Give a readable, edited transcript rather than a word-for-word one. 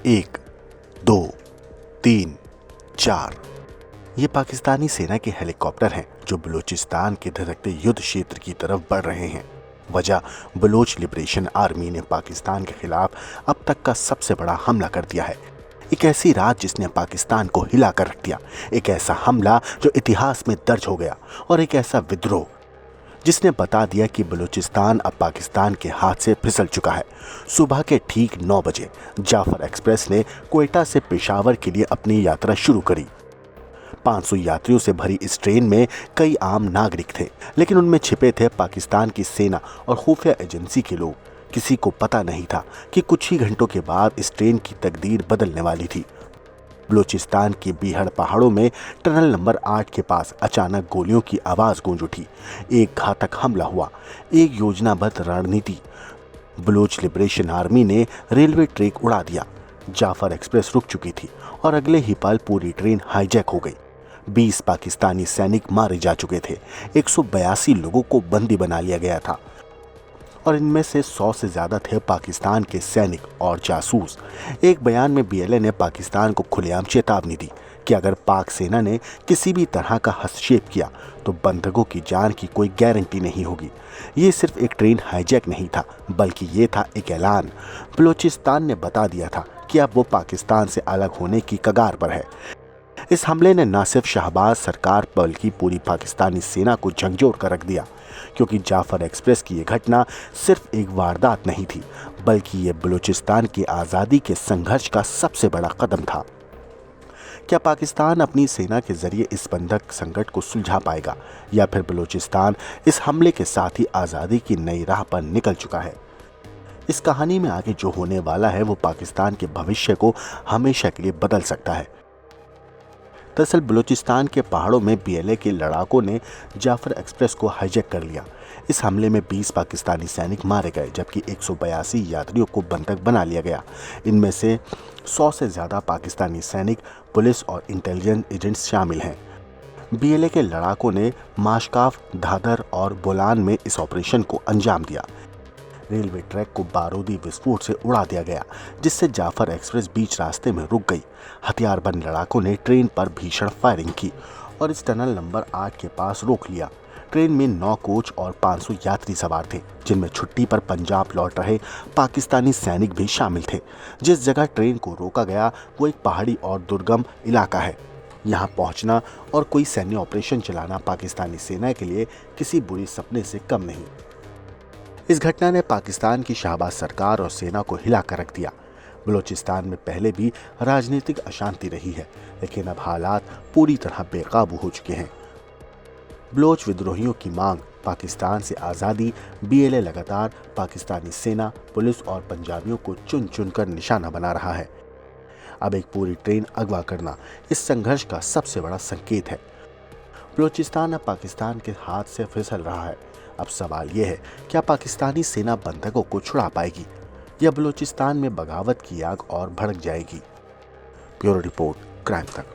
1, 2, 3, 4। ये पाकिस्तानी सेना के हेलीकॉप्टर हैं जो बलूचिस्तान के धधकते युद्ध क्षेत्र की तरफ बढ़ रहे हैं। वजह, बलोच लिबरेशन आर्मी ने पाकिस्तान के खिलाफ अब तक का सबसे बड़ा हमला कर दिया है। एक ऐसी रात जिसने पाकिस्तान को हिला कर रख दिया, एक ऐसा हमला जो इतिहास में दर्ज हो गया, और एक ऐसा विद्रोह जिसने बता दिया कि बलूचिस्तान अब पाकिस्तान के हाथ से फिसल चुका है। सुबह के ठीक 9 बजे जाफर एक्सप्रेस ने क्वेटा से पेशावर के लिए अपनी यात्रा शुरू करी। 500 यात्रियों से भरी इस ट्रेन में कई आम नागरिक थे, लेकिन उनमें छिपे थे पाकिस्तान की सेना और खुफिया एजेंसी के लोग। किसी को पता नहीं था कि कुछ ही घंटों के बाद इस ट्रेन की तकदीर बदलने वाली थी। बलूचिस्तान के बीहड़ पहाड़ों में टनल नंबर 8 के पास अचानक गोलियों की आवाज गूंज उठी। एक घातक हमला हुआ, एक योजनाबद्ध रणनीति। बलूच लिबरेशन आर्मी ने रेलवे ट्रैक उड़ा दिया। जाफर एक्सप्रेस रुक चुकी थी और अगले ही पल पूरी ट्रेन हाईजैक हो गई। 20 पाकिस्तानी सैनिक मारे जा चुके थे। 182 लोगों को बंदी बना लिया गया था और इनमें से 100 से ज्यादा थे पाकिस्तान के सैनिक और जासूस। एक बयान में बीएलए ने पाकिस्तान को खुलेआम चेतावनी दी कि अगर पाक सेना ने किसी भी तरह का हस्तक्षेप किया तो बंधकों की जान की कोई गारंटी नहीं होगी। ये सिर्फ एक ट्रेन हाईजैक नहीं था, बल्कि ये था एक ऐलान। बलूचिस्तान ने बता दिया था कि अब वो पाकिस्तान से अलग होने की कगार पर है। इस हमले ने न सिर्फ शहबाज सरकार बल्कि पूरी पाकिस्तानी सेना को झकझोर कर रख दिया, क्योंकि जाफर एक्सप्रेस की यह घटना सिर्फ एक वारदात नहीं थी, बल्कि ये बलूचिस्तान की आज़ादी के संघर्ष का सबसे बड़ा कदम था। क्या पाकिस्तान अपनी सेना के जरिए इस बंधक संकट को सुलझा पाएगा, या फिर बलूचिस्तान इस हमले के साथ ही आज़ादी की नई राह पर निकल चुका है? इस कहानी में आगे जो होने वाला है वो पाकिस्तान के भविष्य को हमेशा के लिए बदल सकता है। दरअसल बलूचिस्तान के पहाड़ों में बीएलए के लड़ाकों ने जाफर एक्सप्रेस को हाईजैक कर लिया। इस हमले में 20 पाकिस्तानी सैनिक मारे गए, जबकि 182 यात्रियों को बंधक बना लिया गया। इनमें से 100 से ज़्यादा पाकिस्तानी सैनिक, पुलिस और इंटेलिजेंस एजेंट्स शामिल हैं। बीएलए के लड़ाकों ने माशकाफ, धादर और बोलान में इस ऑपरेशन को अंजाम दिया। रेलवे ट्रैक को बारूदी विस्फोट से उड़ा दिया गया, जिससे जाफर एक्सप्रेस बीच रास्ते में रुक गई। हथियारबंद लड़ाकों ने ट्रेन पर भीषण फायरिंग की और इस टनल नंबर 8 के पास रोक लिया। ट्रेन में 9 कोच और 500 यात्री सवार थे, जिनमें छुट्टी पर पंजाब लौट रहे पाकिस्तानी सैनिक भी शामिल थे। जिस जगह ट्रेन को रोका गया वो एक पहाड़ी और दुर्गम इलाका है। यहाँ पहुँचना और कोई सैन्य ऑपरेशन चलाना पाकिस्तानी सेना के लिए किसी बुरे सपने से कम नहीं। इस घटना ने पाकिस्तान की शहबाज सरकार और सेना को हिला कर रख दिया। बलूचिस्तान में पहले भी राजनीतिक अशांति रही है, लेकिन अब हालात पूरी तरह बेकाबू हो चुके हैं। बलोच विद्रोहियों की मांग, पाकिस्तान से आज़ादी, बीएलए लगातार पाकिस्तानी सेना, पुलिस और पंजाबियों को चुन चुन कर निशाना बना रहा है। अब एक पूरी ट्रेन अगवा करना इस संघर्ष का सबसे बड़ा संकेत है। बलूचिस्तान अब पाकिस्तान के हाथ से फिसल रहा है। अब सवाल यह है, क्या पाकिस्तानी सेना बंधकों को छुड़ा पाएगी, या बलूचिस्तान में बगावत की आग और भड़क जाएगी? ब्यूरो रिपोर्ट, क्राइम तक।